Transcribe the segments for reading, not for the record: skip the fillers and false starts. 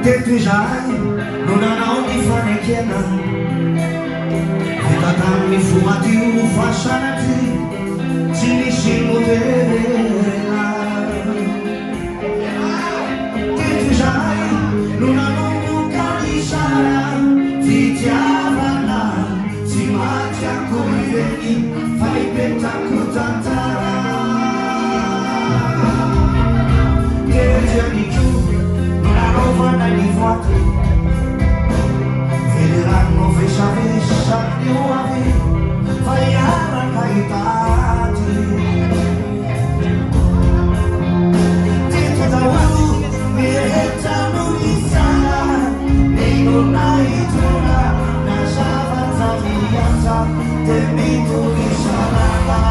Teto izahay no nanao ny fanekena vita tamin'ny vomatio fasanatry tsy misy moterela. Teto izahay no nanomboka ny sara fitiavana tsy maty akory reny fa ipetako tantara. Teto Novana di voto vederanno vesavessa di uomini fai arrancaitarti dentro da uomo mi rettano di sana e non hai trola una savanza vianza del mito di Sarata.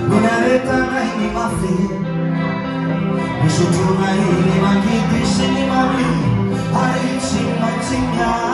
Non arretana ini mafi Misutuna ini magiti sini mami Hari sing mancingnya